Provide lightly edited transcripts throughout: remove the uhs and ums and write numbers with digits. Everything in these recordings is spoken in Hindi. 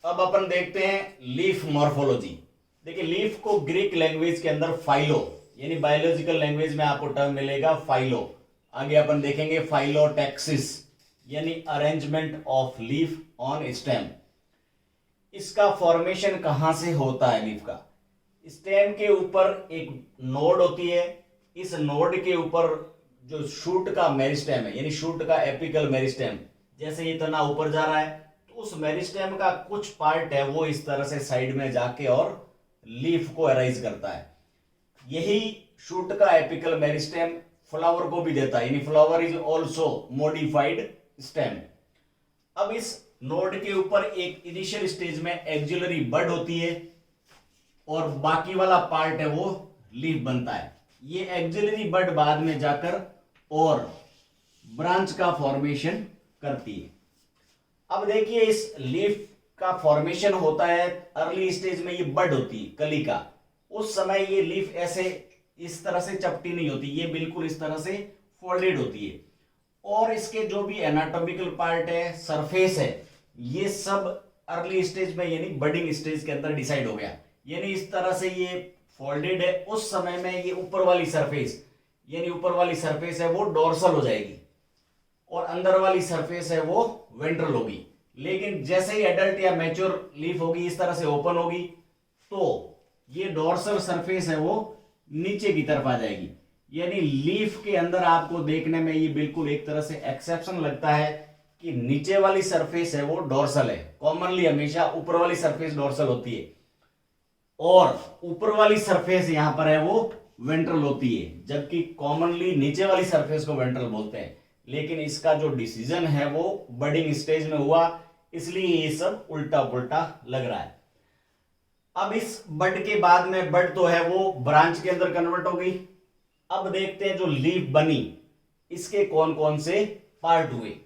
अब अपन देखते हैं लीफ मॉर्फोलॉजी। देखिए लीफ को ग्रीक लैंग्वेज के अंदर फाइलो यानी बायोलॉजिकल लैंग्वेज में आपको टर्म मिलेगा फाइलो। आगे अपन देखेंगे फाइलोटैक्सिस यानी arrangement of leaf on stem. इसका फॉर्मेशन कहां से होता है? लीफ का स्टेम के ऊपर एक नोड होती है। इस नोड के ऊपर जो शूट का मेरिस्टेम है यानी शूट का एपिकल मेरिस्टेम, जैसे ये तना ऊपर जा रहा है तो उस मेरिस्टेम का कुछ पार्ट है वो इस तरह से साइड में जाके और लीफ को अराइज करता है। यही शूट का एपिकल मेरिस्टेम फ्लावर को भी देता है यानी flower is also modified stem. अब इस नोड के ऊपर एक इनिशियल स्टेज में एक्सिलरी बड होती है और बाकी वाला पार्ट है वो लीफ बनता है। ये एक्सिलरी बड बाद में जाकर और ब्रांच का फॉर्मेशन करती है। अब देखिए इस लीफ का फॉर्मेशन होता है अर्ली स्टेज में, ये बड होती है कली का। उस समय ये लीफ ऐसे इस तरह से चपटी नहीं होती, ये बिल्कुल इस तरह से फोल्डेड होती है। और इसके जो भी एनाटॉमिकल पार्ट है, सरफेस है, ये सब अर्ली स्टेज में यानी बडिंग स्टेज के अंदर डिसाइड हो गया। यानी इस तरह से ये फोल्डेड है। उस समय में ये ऊपर वाली सरफेस यानी ऊपर वाली सरफेस है वो डोर्सल हो जाएगी और अंदर वाली सरफेस है वो वेंट्रल होगी। लेकिन जैसे ही एडल्ट या मैच्योर लीफ होगी इस तरह से ओपन होगी तो ये डोर्सल सरफेस है वो नीचे की तरफ आ जाएगी। यानी लीफ के अंदर आपको देखने में ये बिल्कुल एक तरह से एक्सेप्शन लगता है कि नीचे वाली सरफेस है वो डोर्सल है। कॉमनली हमेशा ऊपर वाली सरफेस डोर्सल होती है और ऊपर वाली सरफेस यहां पर है वो वेंट्रल होती है, जबकि कॉमनली नीचे वाली सरफेस को वेंट्रल बोलते हैं। लेकिन इसका जो डिसीजन है वो बडिंग स्टेज में हुआ, इसलिए ये सब उल्टा पुल्टा लग रहा है। अब इस बड के बाद में बड तो है वो ब्रांच के अंदर कन्वर्ट हो गई। अब देखते हैं जो लीफ बनी इसके कौन कौन से पार्ट हुए।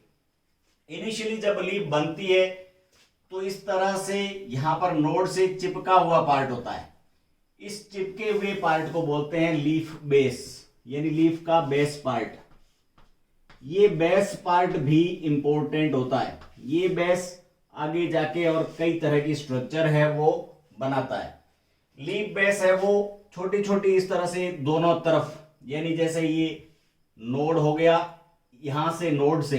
इनिशियली जब लीफ बनती है तो इस तरह से यहां पर नोड से चिपका हुआ पार्ट होता है। इस चिपके हुए पार्ट को बोलते हैं लीफ बेस यानी लीफ का बेस पार्ट। ये बेस पार्ट भी इंपॉर्टेंट होता है। ये बेस आगे जाके और कई तरह की स्ट्रक्चर है वो बनाता है। लीफ बेस है वो छोटी छोटी इस तरह से दोनों तरफ, यानी जैसे ये नोड हो गया, यहां से नोड से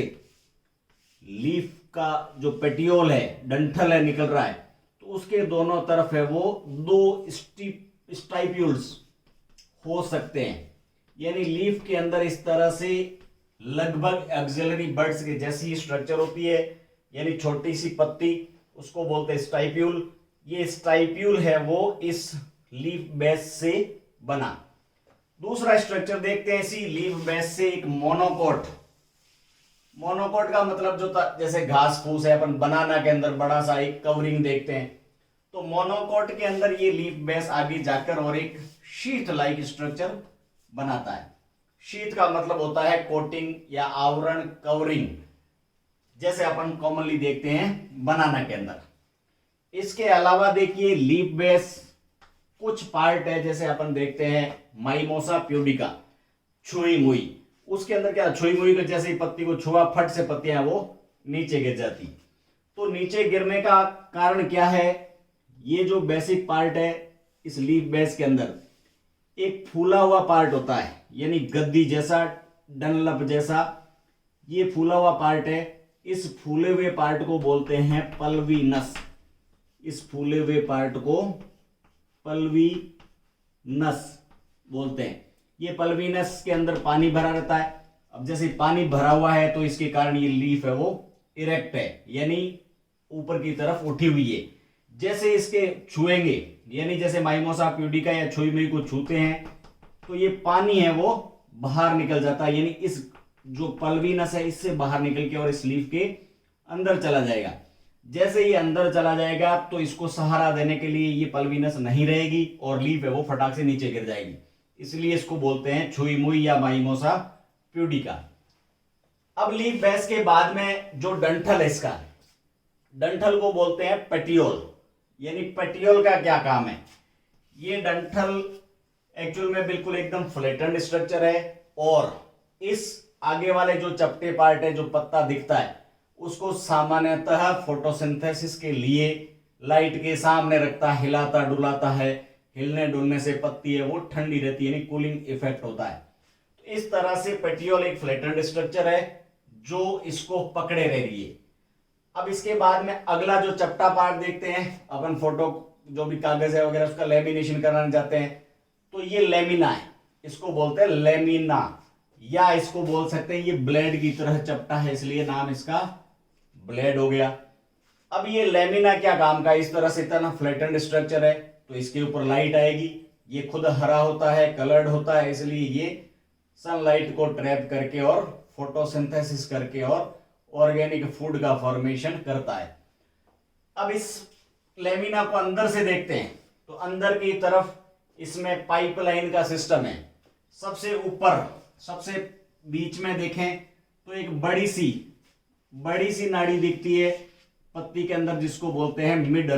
लीफ का जो पेटियोल है, डंठल है, निकल रहा है तो उसके दोनों तरफ है वो दो स्टाइप्यूल्स हो सकते हैं। यानी लीफ के अंदर इस तरह से लगभग एक्सिलरी बड्स के जैसी स्ट्रक्चर होती है, यानी छोटी सी पत्ती, उसको बोलते हैं स्टाइप्यूल। ये स्टाइप्यूल है वो इस लीफ बेस से बना। दूसरा स्ट्रक्चर देखते हैं इसी लीफ बेस से, एक मोनोकोट। मोनोकोट का मतलब जो था जैसे घास फूस है, अपन बनाना के अंदर बड़ा सा एक कवरिंग देखते हैं, तो मोनोकोट के अंदर ये लीफ बेस आगे जाकर और एक शीट लाइक स्ट्रक्चर बनाता है। शीट का मतलब होता है कोटिंग या आवरण, कवरिंग, जैसे अपन कॉमनली देखते हैं बनाना के अंदर। इसके अलावा देखिए लीफ बेस कुछ पार्ट है, जैसे अपन देखते हैं माइमोसा प्यूडिका, छुई मुई, उसके अंदर क्या छुई मुई के जैसे ही पत्ती को छुआ फट से पत्तियां वो नीचे गिर जाती। तो नीचे गिरने का कारण क्या है? ये जो बेसिक पार्ट है इस लीफ बेस के अंदर एक फूला हुआ पार्ट होता है, यानी गद्दी जैसा, डनलप जैसा ये फूला हुआ पार्ट है। इस फूले हुए पार्ट को बोलते हैं पल्वीनस। इस फूले हुए पार्ट को पल्वीनस बोलते हैं। ये पल्वीनस के अंदर पानी भरा रहता है। अब जैसे पानी भरा हुआ है तो इसके कारण ये लीफ है वो इरेक्ट है, यानी ऊपर की तरफ उठी हुई है। जैसे इसके छुएंगे, यानी जैसे माइमोसा प्यूडिका या छुई मुई को छूते हैं तो ये पानी है वो बाहर निकल जाता है, यानी इस जो पल्वीनस है इससे बाहर निकल के और इस लीफ के अंदर चला जाएगा। जैसे ये अंदर चला जाएगा तो इसको सहारा देने के लिए ये पल्वीनस नहीं रहेगी और लीफ है वो फटाक से नीचे गिर जाएगी, इसलिए इसको बोलते हैं छुई मुई या माइमोसा प्यूडिका। अब लीफ बेस के बाद में जो डंठल है इसका, डंठल को बोलते हैं पेटियोल। यानी पेटियोल का क्या काम है? ये डंठल एक्चुअल में बिल्कुल एकदम फ्लैटेंड स्ट्रक्चर है और इस आगे वाले जो चपटे पार्ट है, जो पत्ता दिखता है, उसको सामान्यतः फोटोसिंथेसिस के लिए लाइट के सामने रखता है, हिलाता डुलाता है, हिलने डुलने से पत्ती है वो ठंडी रहती है, यानी कूलिंग इफेक्ट होता है। तो इस तरह से पेटियोल एक फ्लैटेंड स्ट्रक्चर है जो इसको पकड़े रह रही है। अब इसके बाद में अगला जो चपटा पार्ट देखते हैं अपन, फोटो जो भी कागज है वगैरह उसका लेमिनेशन कराने जाते हैं, तो ये लेमिना है, इसको बोलते हैं लेमिना, या इसको बोल सकते हैं ये ब्लेड की तरह चपटा है इसलिए नाम इसका ब्लेड हो गया। अब ये लेमिना क्या काम का, इस तरह से इतना फ्लैटेंड स्ट्रक्चर है तो इसके ऊपर लाइट आएगी, ये खुद हरा होता है, कलर्ड होता है, इसलिए ये सनलाइट को ट्रैप करके और फोटोसिंथेसिस करके और ऑर्गेनिक फूड का फॉर्मेशन करता है। अब इस लेमिना को अंदर से देखते हैं तो अंदर की तरफ इसमें पाइपलाइन का सिस्टम है। सबसे ऊपर सबसे बीच में देखें तो एक बड़ी सी नाड़ी दिखती है पत्ती के अंदर जिसको बोलते हैं मिड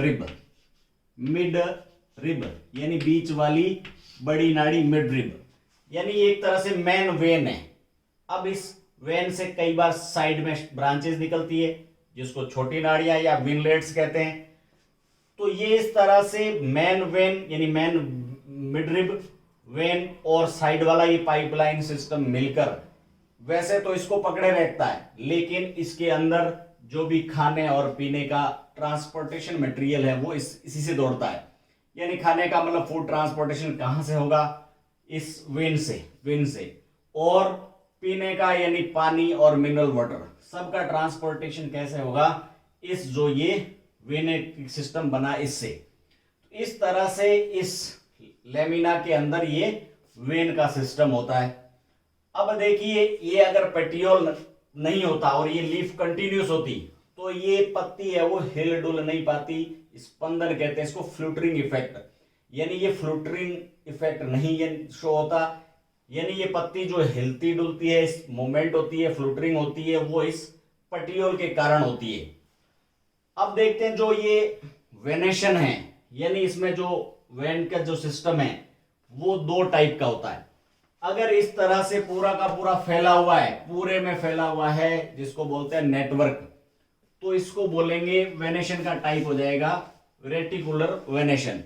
रिब यानी बीच वाली बड़ी नाड़ी मिड रिब, यानी एक तरह से मेन वेन है। अब इस वेन से कई बार साइड में ब्रांचेस निकलती है जिसको छोटी नाड़ियां या विनलेट्स कहते हैं। तो ये इस तरह से मेन वेन यानी मेन मिडरिब वेन और साइड वाला ये पाइपलाइन सिस्टम मिलकर वैसे तो इसको पकड़े रहता है, लेकिन इसके अंदर जो भी खाने और पीने का ट्रांसपोर्टेशन मटेरियल है वो इसी से दौड़ता है। यानी खाने का मतलब फूड ट्रांसपोर्टेशन कहां से होगा, इस वेन से, और पीने का यानी पानी और मिनरल वाटर सबका ट्रांसपोर्टेशन कैसे होगा, इस जो ये वेन सिस्टम बना इससे। इस तरह से इस लेमिना के अंदर ये वेन का सिस्टम होता है। अब देखिए ये अगर पेटियोल नहीं होता और ये लीफ कंटिन्यूस होती तो ये पत्ती है वो हिल डुल नहीं पाती, स्पंदन कहते हैं इसको, फ्लूटरिंग इफेक्ट, यानी ये फ्लूटरिंग इफेक्ट नहीं ये शो होता, यानी ये पत्ती जो हिलती डुलती है, इस मूवमेंट होती है, फ्लूटरिंग होती है, वो इस पेटियोल के कारण होती है। अब देखते हैं जो ये वेनेशन है, यानी इसमें जो वेन का जो सिस्टम है वो दो टाइप का होता है। अगर इस तरह से पूरा का पूरा फैला हुआ है, पूरे में फैला हुआ है जिसको बोलते हैं नेटवर्क, तो इसको बोलेंगे वेनेशन का टाइप हो जाएगा रेटिकुलर वेनेशन।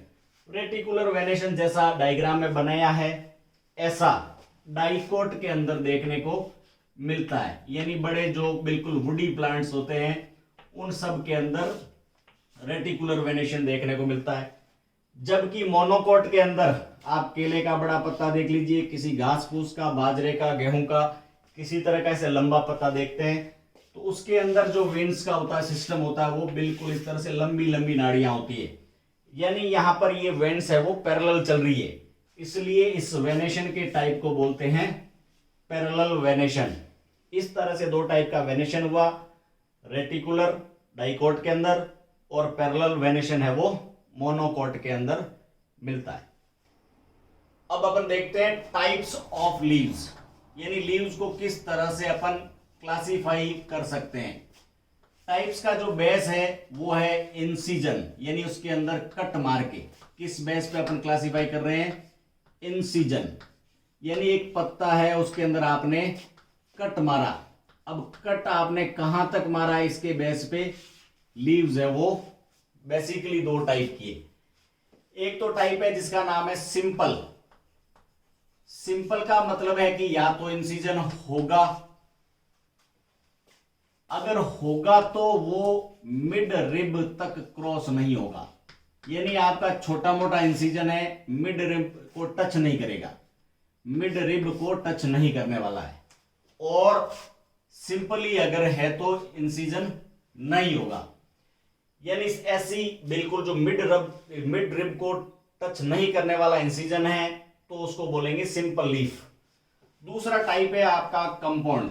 रेटिकुलर वेनेशन जैसा डायग्राम में बनाया है ऐसा डाइकोट के अंदर देखने को मिलता है, यानी बड़े जो बिल्कुल वुडी प्लांट्स होते हैं उन सब के अंदर रेटिकुलर वेनेशन देखने को मिलता है। जबकि मोनोकोट के अंदर आप केले का बड़ा पत्ता देख लीजिए, किसी घास फूस का, बाजरे का, गेहूं का, किसी तरह का ऐसे लंबा पत्ता देखते हैं तो उसके अंदर जो वेन्स का होता है सिस्टम होता है वो बिल्कुल इस तरह से लंबी लंबी नाड़ियां होती है, यानी यहां पर ये वेन्स है वो पैरेलल चल रही है, इसलिए इस वेनेशन के टाइप को बोलते हैं पैरेलल वेनेशन। इस तरह से दो टाइप का वेनेशन हुआ, रेटिकुलर डाइकोट के अंदर और पैरेलल वेनेशन है वो मोनोकोट के अंदर मिलता है। अब अपन देखते हैं टाइप्स ऑफ लीव्स, यानी लीव्स को किस तरह से अपन क्लासिफाई कर सकते हैं। टाइप्स का जो बेस है वो है इंसिजन, यानी उसके अंदर कट मार के, किस बेस पे अपन क्लासिफाई कर रहे हैं, इंसिजन, यानी एक पत्ता है उसके अंदर आपने कट मारा। अब कट आपने कहां तक मारा है इसके बेस पे, लीव्स है वो बेसिकली दो टाइप की है। एक तो टाइप है जिसका नाम है सिंपल। सिंपल का मतलब है कि या तो इंसिजन होगा, अगर होगा तो वो मिड रिब तक क्रॉस नहीं होगा, यानी आपका छोटा मोटा इंसिजन है, मिड रिब को टच नहीं करेगा, मिड रिब को टच नहीं करने वाला है। और सिंपली अगर है तो इंसिजन नहीं होगा, यानी ऐसी बिल्कुल जो मिड रिब को टच नहीं करने वाला इंसिजन है तो उसको बोलेंगे सिंपल लीफ। दूसरा टाइप है आपका कंपाउंड।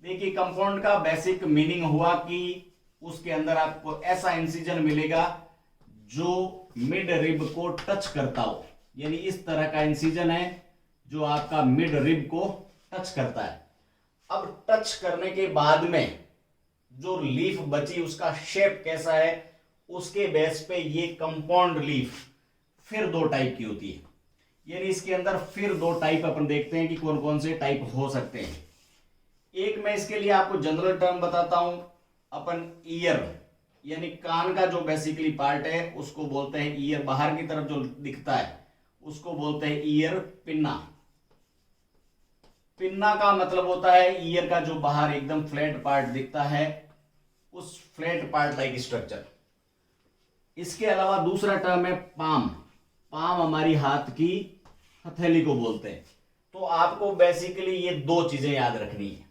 देखिए कंपाउंड का बेसिक मीनिंग हुआ कि उसके अंदर आपको ऐसा इंसिजन मिलेगा जो मिड रिब को टच करता हो, यानी इस तरह का इंसिजन है जो आपका मिड रिब को टच करता है। अब टच करने के बाद में जो लीफ बची उसका शेप कैसा है, उसके बेस पे ये कंपाउंड लीफ फिर दो टाइप की होती है, यानी इसके अंदर फिर दो टाइप अपन देखते हैं कि कौन कौन से टाइप हो सकते हैं। एक मैं इसके लिए आपको जनरल टर्म बताता हूं, अपन ईयर, यानी कान का जो बेसिकली पार्ट है उसको बोलते हैं ईयर, बाहर की तरफ जो दिखता है उसको बोलते हैं ईयर पिन्ना। पिन्ना का मतलब होता है ईयर का जो बाहर एकदम फ्लैट पार्ट दिखता है, उस फ्लैट पार्ट लाइक स्ट्रक्चर। इसके अलावा दूसरा टर्म है पाम। पाम हमारी हाथ की हथेली को बोलते हैं। तो आपको बेसिकली ये दो चीजें याद रखनी है।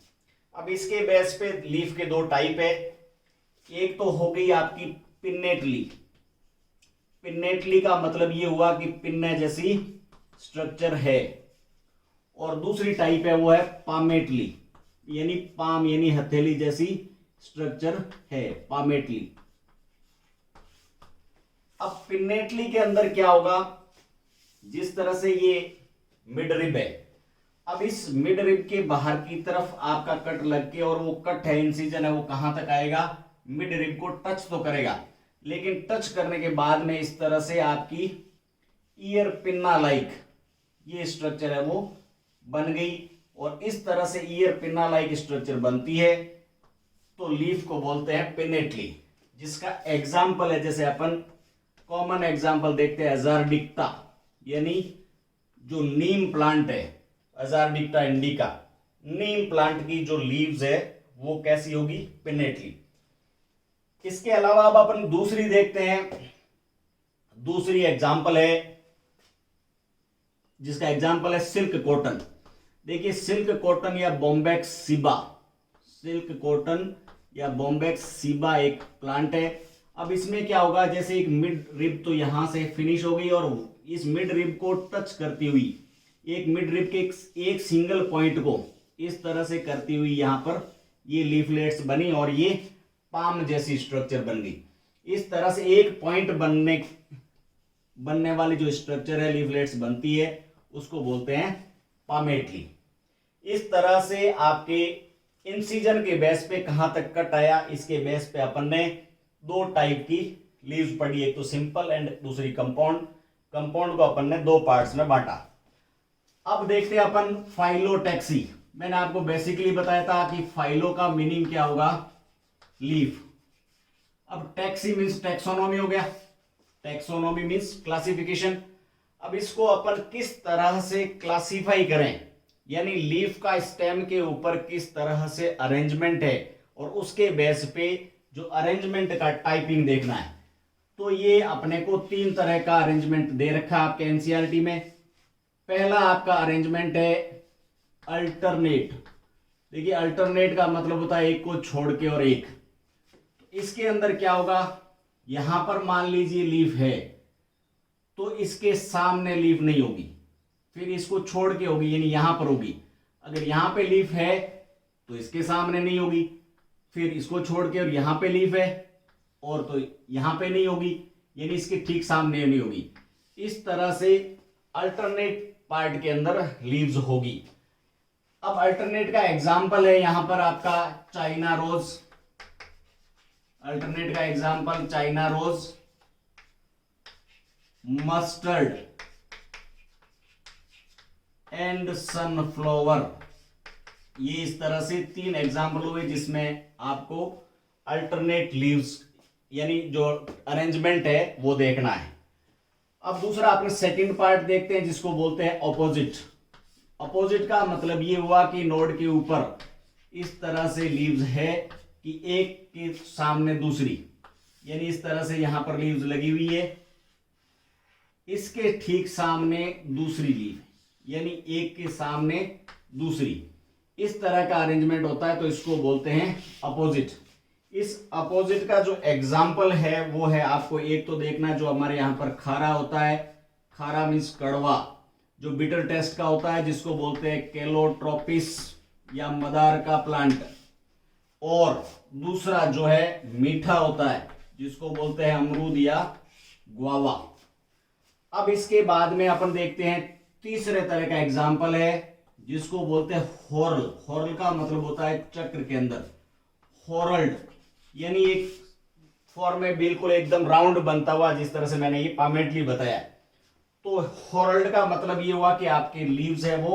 अब इसके बेस पे लीफ के दो टाइप है। एक तो हो गई आपकी पिन्नेटली। पिन्नेटली का मतलब ये हुआ कि पिन्ने जैसी स्ट्रक्चर है, और दूसरी टाइप है वो है पामेटली, यानी पाम यानी हथेली जैसी स्ट्रक्चर है, पामेटली। अब पिन्नेटली के अंदर क्या होगा, जिस तरह से ये मिड रिब है, अब इस मिड रिब के बाहर की तरफ आपका कट लग के, और वो कट है, इंसिजन है, वो कहां तक आएगा, मिड रिब को टच तो करेगा, लेकिन टच करने के बाद में इस तरह से आपकी ईयर पिन्ना लाइक ये स्ट्रक्चर है वो बन गई। और इस तरह से ईयर पिन्ना लाइक स्ट्रक्चर बनती है तो लीफ को बोलते हैं पिन्नेटली, जिसका एग्जाम्पल है, जैसे अपन कॉमन एग्जाम्पल देखते हैं अजारडिक्टा, यानी जो नीम प्लांट है, अजारडिक्टा इंडिका, नीम प्लांट की जो लीव्स है वो कैसी होगी, पिन्नेटली। इसके अलावा अब अपन दूसरी देखते हैं। दूसरी एग्जाम्पल है जिसका एग्जाम्पल है सिल्क कॉटन। देखिए सिल्क कॉटन या बॉम्बैक्स सीबा, सिल्क कॉटन या बॉम्बैक्स सीबा एक प्लांट है। अब इसमें क्या होगा, जैसे एक मिड रिब तो यहां से फिनिश हो गई, और इस मिड रिब को टच करती हुई, एक मिड रिब के एक सिंगल पॉइंट को इस तरह से करती हुई यहां पर ये लीफलेट्स बनी, और ये पाम जैसी स्ट्रक्चर बन गई। इस तरह से एक पॉइंट बनने वाली जो स्ट्रक्चर है, लीफलेट्स बनती है, उसको बोलते हैं पामेटली। इस तरह से आपके इंसिजन के बेस पे कहां तक कट आया, इसके बेस पे अपन ने दो टाइप की लीव्स पढ़ी, एक तो सिंपल एंड दूसरी कंपाउंड। कंपाउंड को अपन ने दो पार्ट्स में बांटा। अब देखते हैं अपन फाइलोटैक्सी। मैंने आपको बेसिकली बताया था कि फाइलो का मीनिंग क्या होगा, लीफ। अब टैक्सी मींस टैक्सोनॉमी हो गया, टैक्सोनॉमी मींस क्लासिफिकेशन। अब इसको अपन किस तरह से क्लासिफाई करें, यानी लीफ का स्टेम के ऊपर किस तरह से अरेंजमेंट है, और उसके बेस पे जो अरेंजमेंट का टाइपिंग देखना है। तो ये अपने को तीन तरह का अरेंजमेंट दे रखा है आपके एनसीईआरटी में। पहला आपका अरेंजमेंट है अल्टरनेट। देखिए अल्टरनेट का मतलब होता है एक को छोड़ के और एक। तो इसके अंदर क्या होगा, यहां पर मान लीजिए लीफ है तो इसके सामने लीफ नहीं होगी, फिर इसको छोड़ के होगी, यानी यहां पर होगी। अगर यहां पे लीफ है तो इसके सामने नहीं होगी, फिर इसको छोड़ के और यहां पे लीफ है और तो यहां पे नहीं होगी, यानी इसके ठीक सामने नहीं होगी। इस तरह से अल्टरनेट पार्ट के अंदर लीव्स होगी। अब अल्टरनेट का एग्जांपल है यहां पर आपका चाइना रोज। अल्टरनेट का example China rose, mustard and sunflower. ये इस तरह से तीन एग्जांपल हुए जिसमें आपको अल्टरनेट लीव्स यानी जो अरेंजमेंट है वो देखना है। अब दूसरा अपने सेकंड पार्ट देखते हैं जिसको बोलते हैं ऑपोजिट। ऑपोजिट का मतलब ये हुआ कि नोड के ऊपर इस तरह से लीव्स है कि एक के सामने दूसरी, यानी इस तरह से यहां पर लीव्स लगी हुई है, इसके ठीक सामने दूसरी लीव, यानी एक के सामने दूसरी, इस तरह का अरेंजमेंट होता है तो इसको बोलते हैं अपोजिट। इस अपोजिट का जो एग्जाम्पल है वो है, आपको एक तो देखना जो हमारे यहां पर खारा होता है, खारा मीन्स कड़वा, जो बिटर टेस्ट का होता है जिसको बोलते हैं कैलोट्रोपिस या मदार का प्लांट, और दूसरा जो है मीठा होता है जिसको बोलते हैं अमरूद या ग्वावा। अब इसके बाद में अपन देखते हैं तीसरे तरह का एग्जाम्पल है जिसको बोलते हैं हॉर्ल। हॉर्ल का मतलब होता है चक्र के अंदर, हॉर्ल्ड, यानी एक फॉर्म में बिल्कुल एकदम राउंड बनता हुआ, जिस तरह से मैंने ये पामेटली बताया। तो हॉर्ल्ड का मतलब ये हुआ कि आपके लीव्स है वो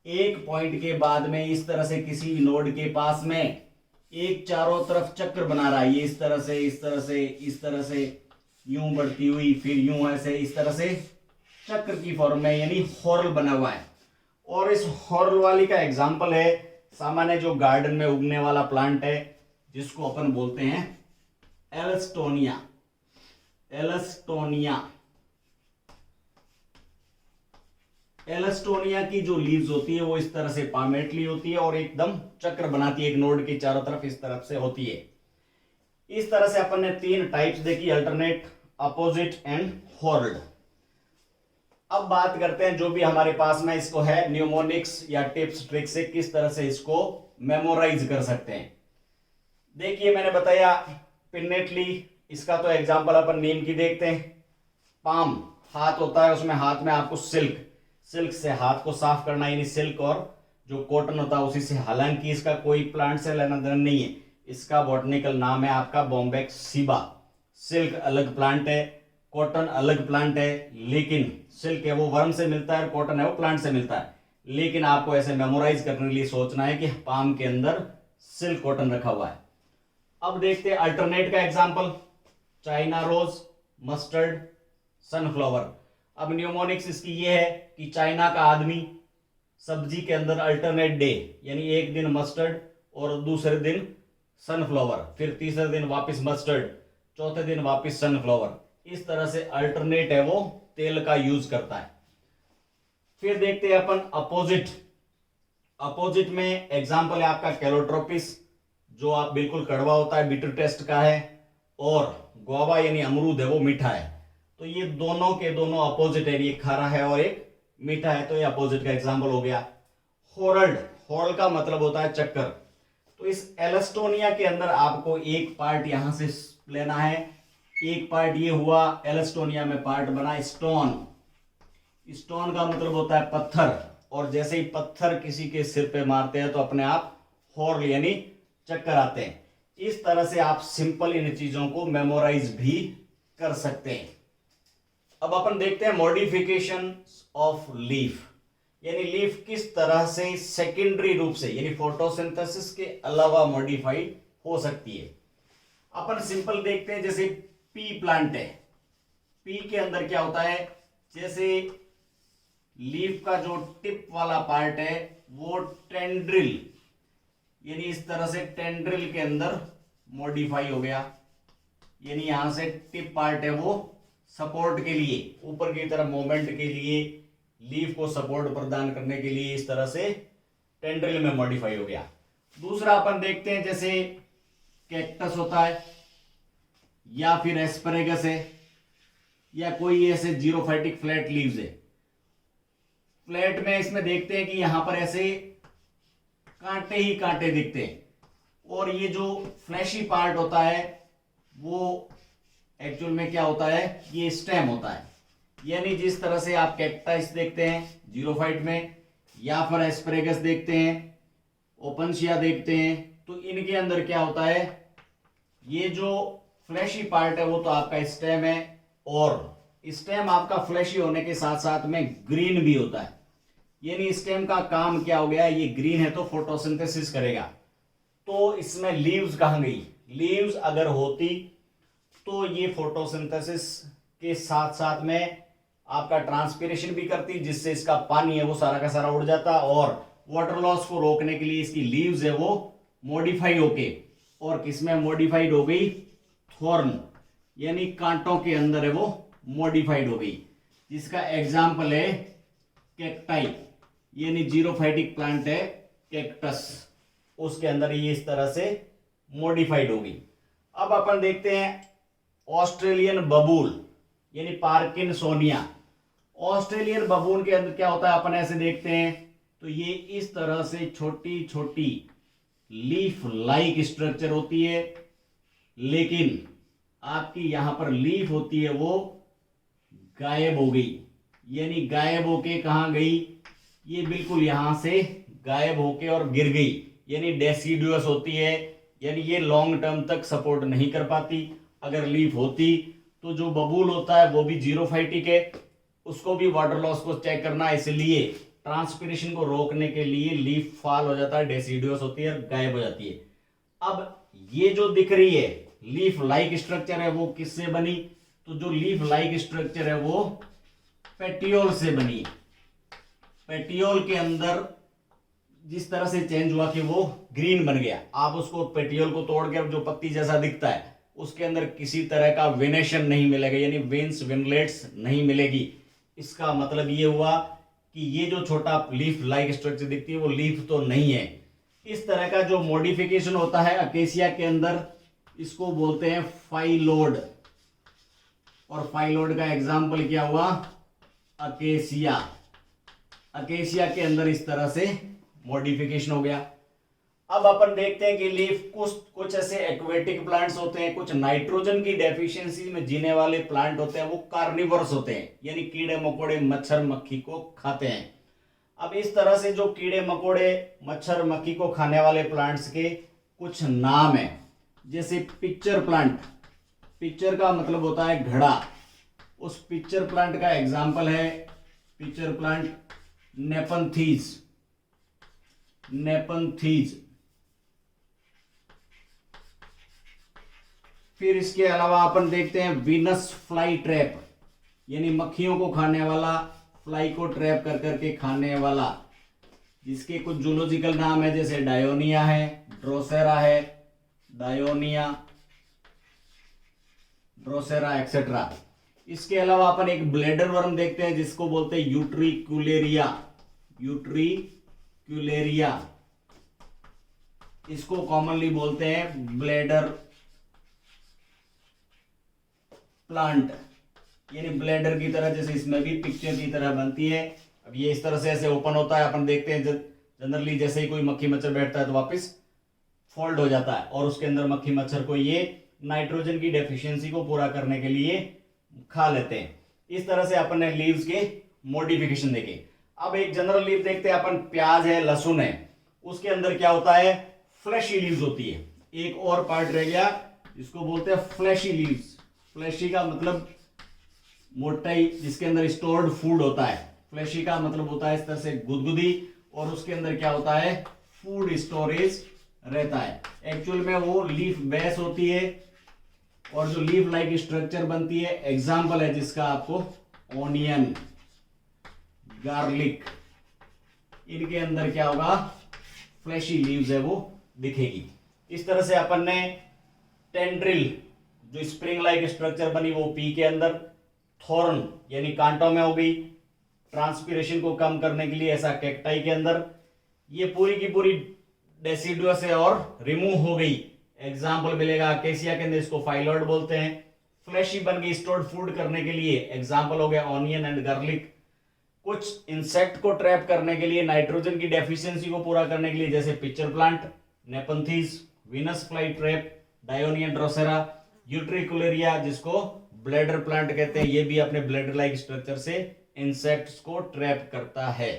एक पॉइंट के बाद में इस तरह से किसी नोड के पास में एक चारों तरफ चक्र बना रहा है, ये इस तरह से इस तरह से इस तरह से यूं बढ़ती हुई, फिर यूं ऐसे इस तरह से चक्र की फॉर्म में, यानी हॉर्ल बना हुआ है। और इस हॉर्ल वाली का एग्जाम्पल है सामान्य जो गार्डन में उगने वाला प्लांट है जिसको अपन बोलते हैं एलस्टोनिया। एलस्टोनिया एलस्टोनिया की जो लीव्स होती है वो इस तरह से पामेटली होती है और एकदम चक्र बनाती है, एक नोड के चारों तरफ इस तरफ से होती है। इस तरह से अपन ने 3 टाइप्स देखी, अल्टरनेट, अपोजिट एंड हॉर्ल्ड। अब बात करते हैं जो भी हमारे पास में इसको है न्यूमोनिक्स या टिप्स ट्रिक्स से किस तरह से इसको मेमोराइज कर सकते हैं। देखिए मैंने बताया पिनेटली, इसका तो एग्जांपल अपन नीम की देखते हैं। पाम हाथ होता है, उसमें हाथ में आपको सिल्क से हाथ को साफ करना, यानी सिल्क और जो कॉटन होता है उसी से। हालांकि इसका कोई प्लांट से लेना देना नहीं है, इसका बॉटनिकल नाम है आपका बॉम्बेक्स सीबा। सिल्क अलग प्लांट है, कॉटन अलग प्लांट है, लेकिन सिल्क है वो वर्म से मिलता है और कॉटन है वो प्लांट से मिलता है। लेकिन आपको ऐसे मेमोराइज करने के लिए सोचना है कि पाम के अंदर सिल्क कॉटन रखा हुआ है। अब देखते हैं अल्टरनेट का example, China rose, mustard, sunflower. अब न्यूमोनिक्स इसकी ये है कि चाइना का आदमी सब्जी के अंदर अल्टरनेट डे, यानी एक दिन मस्टर्ड और दूसरे दिन सनफ्लावर, फिर तीसरे दिन वापस मस्टर्ड, चौथे दिन वापस सनफ्लावर, इस तरह से अल्टरनेट है वो तेल का यूज करता है। फिर देखते हैं अपन अपोजिट। अपोजिट में एग्जाम्पल है आपका कैलोट्रोपिस, जो आप बिल्कुल कड़वा होता है, बिटर टेस्ट का है, और गुआवा यानी अमरूद है वो मीठा है। तो ये दोनों के दोनों अपोजिट है, एक खारा है और एक मीठा है, तो ये अपोजिट का एग्जाम्पल हो गया। हॉर्ल्ड, हॉर्ल का मतलब होता है चक्कर। तो इस एलस्टोनिया के अंदर आपको एक पार्ट यहां से लेना है, एक पार्ट ये हुआ, एलस्टोनिया में पार्ट बना स्टोन। स्टोन का मतलब होता है पत्थर, और जैसे ही पत्थर किसी के सिर पे मारते हैं तो अपने आप हॉर्ल यानी चक्कर आते हैं। इस तरह से आप सिंपल इन चीजों को मेमोराइज भी कर सकते हैं। अब अपन देखते हैं मॉडिफिकेशन ऑफ लीफ, यानी लीफ किस तरह से सेकेंडरी रूप से यानी फोटोसिंथेसिस के अलावा मॉडिफाइड हो सकती है। अपन सिंपल देखते हैं, जैसे पी प्लांट है, पी के अंदर क्या होता है, जैसे लीफ का जो टिप वाला पार्ट है वो टेंड्रिल, यानी इस तरह से टेंड्रिल के अंदर मॉडिफाई हो गया, यानी यहां से टिप पार्ट है वो सपोर्ट के लिए, ऊपर की तरफ मूवमेंट के लिए, लीफ को सपोर्ट प्रदान करने के लिए इस तरह से टेंड्रिल में मॉडिफाई हो गया। दूसरा अपन देखते हैं, जैसे कैक्टस होता है या फिर एस्परेगस है या कोई ऐसे जीरोफाइटिक फ्लैट लीव्स है। फ्लैट में इसमें देखते हैं कि यहां पर ऐसे कांटे ही कांटे दिखते हैं, और ये जो फ्लैशी पार्ट होता है वो एक्चुअल में क्या होता है, ये स्टेम होता है। यानी जिस तरह से आप कैक्टस देखते हैं जीरोफाइट में, या फिर एस्परेगस देखते हैं, ओपनशिया देखते हैं, तो इनके अंदर क्या होता है, ये जो फ्लैशी पार्ट है वो तो आपका स्टेम है, और स्टेम आपका फ्लैशी होने के साथ साथ में ग्रीन भी होता है। यानी स्टेम का काम क्या हो गया, ये ग्रीन है तो फोटोसिंथेसिस करेगा। तो इसमें लीव्स कहां गई, लीव्स अगर होती तो ये फोटोसिंथेसिस के साथ साथ में आपका ट्रांसपिरेशन भी करती, जिससे इसका पानी है वो सारा का सारा उड़ जाता, और वाटर लॉस को रोकने के लिए इसकी लीव्स है वो मॉडिफाई होके, और किसमें मॉडिफाइड हो गई, थॉर्न यानी कांटों के अंदर है वो मॉडिफाइड हो गई, जिसका एग्जाम्पल है कैक्टाई, यानी जीरोफाइटिक प्लांट है कैक्टस, उसके अंदर ये इस तरह से मॉडिफाइड होगी। अब अपन देखते हैं ऑस्ट्रेलियन बबूल यानी पार्किंसोनिया। ऑस्ट्रेलियन बबून के अंदर क्या होता है, अपन ऐसे देखते हैं तो ये इस तरह से छोटी छोटी लीफ लाइक स्ट्रक्चर होती है, लेकिन आपकी यहां पर लीफ होती है वो गायब हो गई, यानी गायब होके कहां गई, ये बिल्कुल यहां से गायब होके और गिर गई, यानी डेसिडुअस होती है, यानी ये लॉन्ग टर्म तक सपोर्ट नहीं कर पाती। अगर लीफ होती तो जो बबूल होता है वो भी जीरोफाइटिक है, उसको भी वाटर लॉस को चेक करना, इसलिए ट्रांसपिरेशन को रोकने के लिए लीफ फॉल हो जाता है, डेसिडुअस होती है, गायब हो जाती है। अब ये जो दिख रही है लीफ लाइक स्ट्रक्चर है वो किससे बनी? तो जो लीफ लाइक स्ट्रक्चर है वो पेटियोल से बनी। पेटियोल के अंदर जिस तरह से चेंज हुआ कि वो ग्रीन बन गया, आप उसको पेटियोल को तोड़कर जो पत्ती जैसा दिखता है उसके अंदर किसी तरह का वेनेशन नहीं मिलेगा, यानी वेन्स विनलेट्स नहीं मिलेगी। इसका मतलब ये हुआ कि ये जो छोटा लीफ लाइक स्ट्रक्चर दिखती है वो लीफ तो नहीं है। इस तरह का जो मॉडिफिकेशन होता है अकेसिया के अंदर, इसको बोलते हैं फाइलोड। और फाइलोड का एग्जाम्पल क्या हुआ? अकेसिया। अकेसिया के अंदर इस तरह से मॉडिफिकेशन हो गया। अब अपन देखते हैं कि लीफ कुछ ऐसे एक्वेटिक प्लांट्स होते हैं, कुछ नाइट्रोजन की डेफिशिएंसी में जीने वाले प्लांट होते हैं, वो कार्निवर्स होते हैं, यानी कीड़े मकोड़े मच्छर मक्खी को खाते हैं। अब इस तरह से जो कीड़े मकोड़े मच्छर मक्खी को खाने वाले प्लांट्स के कुछ नाम है, जैसे पिक्चर प्लांट। पिक्चर का मतलब होता है घड़ा। उस पिक्चर प्लांट का एग्जाम्पल है पिक्चर प्लांट नेपंथीज। नेपंथीज। फिर इसके अलावा अपन देखते हैं वीनस फ्लाई ट्रैप, यानी मक्खियों को खाने वाला, फ्लाई को ट्रैप कर करके खाने वाला, जिसके कुछ जूलॉजिकल नाम है जैसे डायोनिया है, ड्रोसेरा है, डायोनिया, ड्रोसेरा एक्सेट्रा। इसके अलावा अपन एक ब्लेडर वर्म देखते हैं जिसको बोलते हैं यूट्रिक्युलेरिया। यूट्रिक्युलेरिया, इसको कॉमनली बोलते हैं ब्लेडर प्लांट, यानी ब्लेडर की तरह, जैसे इसमें भी पिक्चर की तरह बनती है। अब ये इस तरह से ऐसे ओपन होता है, अपन देखते हैं जनरली जैसे ही कोई मक्खी मच्छर बैठता है तो वापस फोल्ड हो जाता है, और उसके अंदर मक्खी मच्छर को ये नाइट्रोजन की डेफिशिएंसी को पूरा करने के लिए खा लेते हैं। इस तरह से अपन ने लीव्स के मॉडिफिकेशन देखे। अब एक जनरल लीव देखते हैं अपन, प्याज है, लहसुन है, उसके अंदर क्या होता है? फ्लैशी लीव्स होती है। एक और पार्ट रह गया, इसको बोलते हैं फ्लैशी लीव्स। फ्लैशी का मतलब मोटाई, जिसके अंदर स्टोर्ड फूड होता है। फ्लैशी का मतलब होता है इस तरह से गुदगुदी, और उसके अंदर क्या होता है? फूड स्टोरेज रहता है। एक्चुअल में वो लीफ बेस होती है, और जो लीफ लाइक स्ट्रक्चर बनती है, एग्जाम्पल है जिसका आपको ऑनियन, गार्लिक, इनके अंदर क्या होगा? फ्लैशी लीव्स है वो दिखेगी। इस तरह से अपन ने टेंड्रिल, जो स्प्रिंग लाइक स्ट्रक्चर बनी वो पी के अंदर, थॉर्न यानी कांटों में हो गई, ट्रांसपीरेशन को कम करने के लिए ऐसा कैक्टाई के अंदर, ये पूरी की पूरी डेसिडुअस है और रिमूव हो गई। एग्जाम्पल मिलेगा अकेसिया के अंदर, इसको फाइलॉइड बोलते हैं। फ्लैशी बन गई स्टोर्ड फूड करने के लिए, एग्जाम्पल हो गया ऑनियन एंड गार्लिक। कुछ इंसेक्ट को ट्रैप करने के लिए, नाइट्रोजन की डेफिशिएंसी को पूरा करने के लिए, जैसे pitcher plant, Nepenthes, Venus fly trap, Dionaea, Drosera, Utricularia जिसको ब्लेडर प्लांट कहते हैं, ये भी अपने ब्लेडर लाइक स्ट्रक्चर से इंसेक्ट्स को ट्रैप करता है।